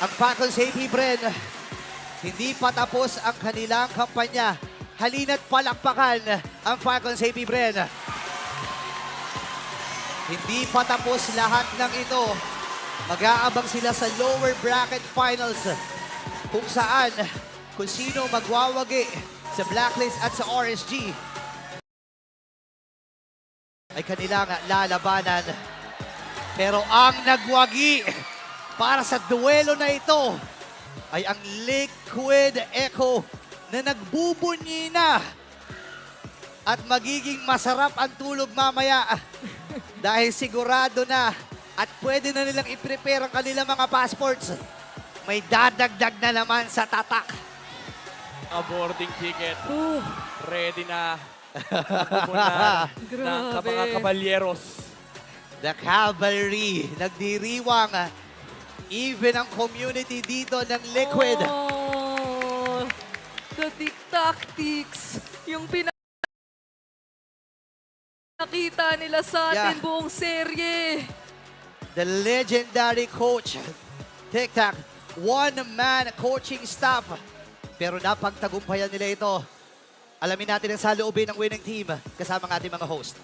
Ang Falcons AP Bren, hindi pa tapos ang kanilang kampanya. Halina't palakpakan ang Falcons AP Bren. Hindi pa tapos lahat ng ito. Mag-aabang sila sa lower bracket finals kung saan kung sino magwawagi sa Blacklist at sa RSG ay kanilang lalabanan. Pero ang nagwagi para sa duelo na ito ay ang Liquid Echo na nagbubunyi na at magiging masarap ang tulog mamaya dahil sigurado na at pwede na nilang i-prepare ang kanilang mga passports. May dadagdag na naman sa tatak. A boarding ticket. Ready na. Pupunan ng mga kabalyeros. The Cavalry, nagdiriwang. Even ang community dito ng Liquid. Oh, the tactics. Yung pinakita nila sa atin buong serye. The legendary coach, Tic-Tac, one-man coaching staff. Pero napagtagumpayan nila ito. Alamin natin ang saloobin ng winning team kasama ng ating mga host.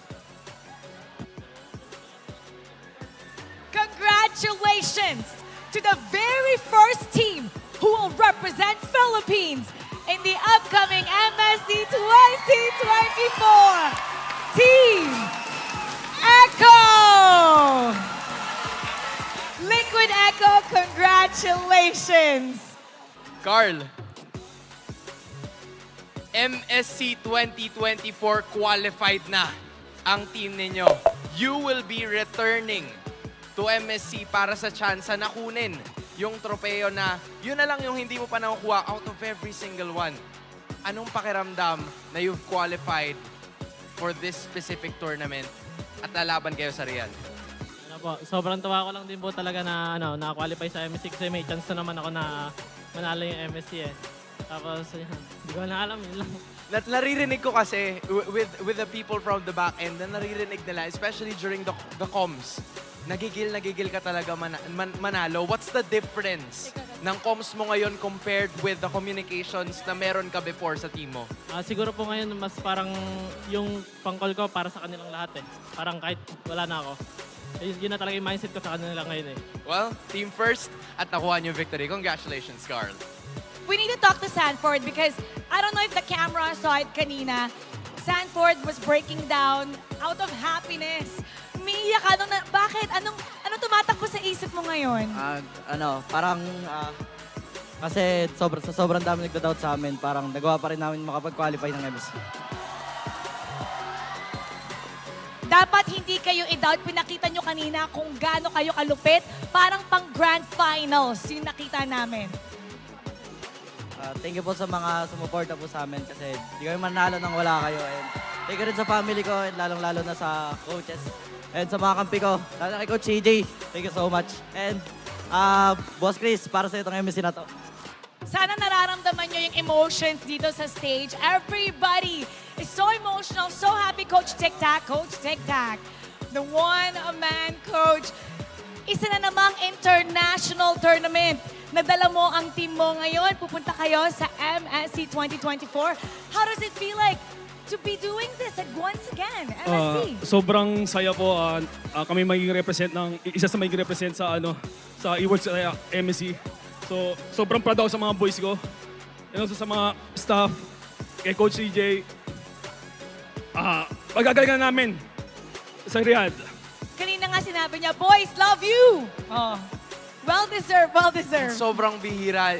Congratulations to the very first team who will represent Philippines in the upcoming MSC 2024. Team Echo! Liquid Echo, congratulations! Carl, MSC 2024 qualified na ang team ninyo. You will be returning to MSC para sa tsansa na kunin yung tropeo na yun na lang yung hindi mo pa nakukuha out of every single one. Anong pakiramdam na you've qualified for this specific tournament at lalaban kayo sa Real? Ano po, sobrang tuwa ko lang din po talaga na na-qualify sa MSC kasi may chance na naman ako na manalo yung MSC eh. Tapos, hindi ko na alam, yun lang. Naririnig ko kasi with the people from the back end na naririnig nila, especially during the comms. Nagigil ka talaga manalo. What's the difference ng comms mo ngayon compared with the communications na meron ka before sa team mo? Siguro po ngayon, mas parang yung pang-call ko para sa kanilang lahat eh. Parang kahit wala na ako. Yun na talaga yung mindset ko sa kanila ngayon eh. Well, team first at nakuha niyo victory. Congratulations, Carl. We need to talk to Sanford because I don't know if the camera saw it kanina. Sanford was breaking down out of happiness. Umiiyak ka. Bakit? Anong tumatakbo sa isip mo ngayon? Kasi sobrang dami nagda-doubt sa amin, parang nagawa pa rin namin makapag-qualify ng MSC. Dapat hindi kayo i-doubt. Pinakita nyo kanina kung gaano kayo kalupit. Parang pang grand finals yung nakita namin. Thank you po sa mga sumuporta po sa amin kasi di kami manalo nang wala kayo. And thank you rin sa family ko and lalong-lalo na sa coaches. And sa mga kampi ko, lalo na kay Coach CJ, thank you so much. And Boss Chris, para sa itong MSC na to. Sana nararamdaman nyo yung emotions dito sa stage. Everybody is so emotional, so happy. Coach Tic-Tac, the one-man coach. Isa na namang international tournament. Nadala mo ang team mo ngayon. Pupunta kayo sa MSC 2024. How does it feel like to be doing this once again, MSC? Sobrang saya po. Kami magiging represent isa sa magiging represent sa sa Ewords MSC. So sobrang proud ako sa mga boys ko. And also sa mga staff, kay Coach CJ. Magagalingan namin sa Riyadh. Kanina nga sinabi niya, boys, love you! Oh. Well-deserved, well-deserved. Sobrang bihira,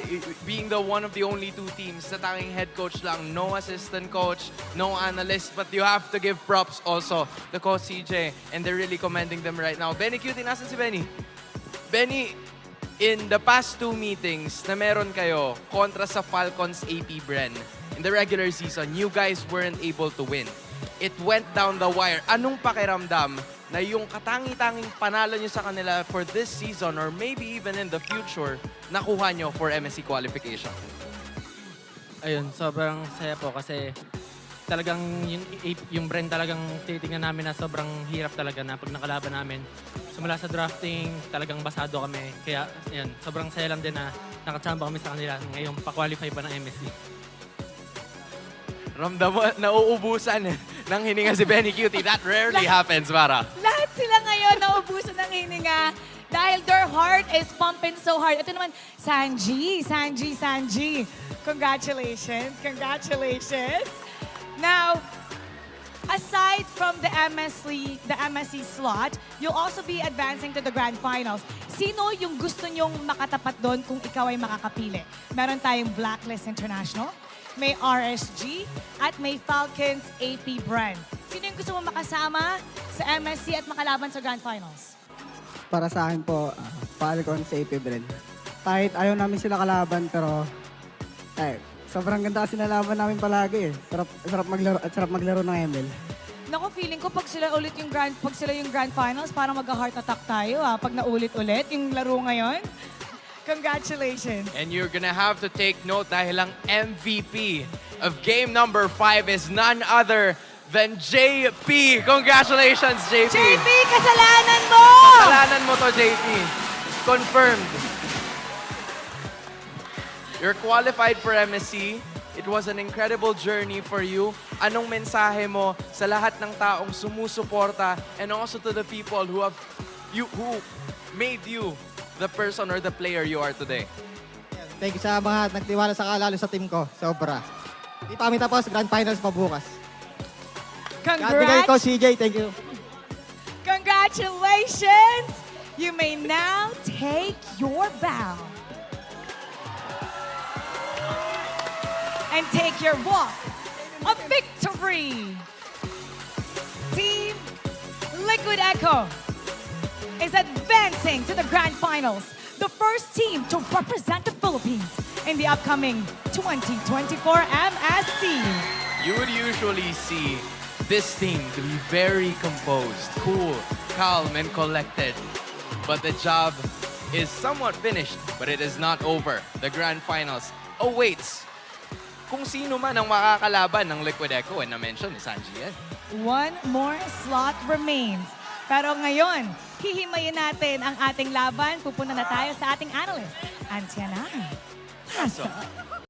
being the one of the only two teams na tanging head coach lang, no assistant coach, no analyst, but you have to give props also to Coach CJ, and they're really commending them right now. Benny Cutie, nasan si Benny? Benny, in the past two meetings na meron kayo kontra sa Falcons AP Bren, in the regular season, you guys weren't able to win. It went down the wire. Anong pakiramdam na yung katangi-tanging panalo nyo sa kanila for this season or maybe even in the future, nakuha nyo for MSC qualification? Ayun, sobrang saya po kasi talagang yung Bren talagang titingnan namin na sobrang hirap talaga na pag nakalaban namin. simula sa drafting, talagang basado kami. Kaya, yan, sobrang saya lang din na nakachamba kami sa kanila ngayong pa-qualify pa ng MSC. Ramdam mo, nauubusan ng hininga si Benny Cutie. That rarely happens, Mara. Lahat sila ngayon naubusan ng hininga dahil their heart is pumping so hard. Ito naman, Sanji. Congratulations. Now, aside from the MSC slot, you'll also be advancing to the Grand Finals. Sino yung gusto nyong makatapat doon kung ikaw ay makakapili? Meron tayong Blacklist International, may RSG, at may Falcons AP brand. Sino yung gusto mong makasama sa MSC at makalaban sa Grand Finals? Para sa akin po, Falcon sa AP Brand. Kahit ayaw namin sila kalaban, pero sobrang ganda kasi nalaban namin palagi eh. Sarap maglaro ng ML. Naku, feeling ko pag sila yung Grand Finals, parang mag-heart attack tayo pag naulit-ulit yung laro ngayon. Congratulations. And you're gonna have to take note dahil ang MVP of game number 5 is none other than JP. Congratulations, JP. JP, kasalanan mo! Kasalanan mo to, JP. Confirmed. You're qualified for MSC. It was an incredible journey for you. Anong mensahe mo sa lahat ng taong sumusuporta and also to the people who made you the person or the player you are today? Thank you sa mga nagtiwala sa lalo sa team ko. Sobra. Di pa kami tapos, Grand Finals pa bukas. Congrats! CJ, thank you. Congratulations! You may now take your bow. And take your walk of victory. Team Liquid Echo is advancing to the Grand Finals, the first team to represent the Philippines in the upcoming 2024 MSC. You would usually see this team to be very composed, cool, calm, and collected. But the job is somewhat finished, but it is not over. The Grand Finals awaits kung sino man ang makakalaban ng Liquid Echo, and na-mention ni Sanji yan. One more slot remains. Pero ngayon, hihimayin natin ang ating laban. Pupunta na tayo sa ating analyst, Antiana. Pasok.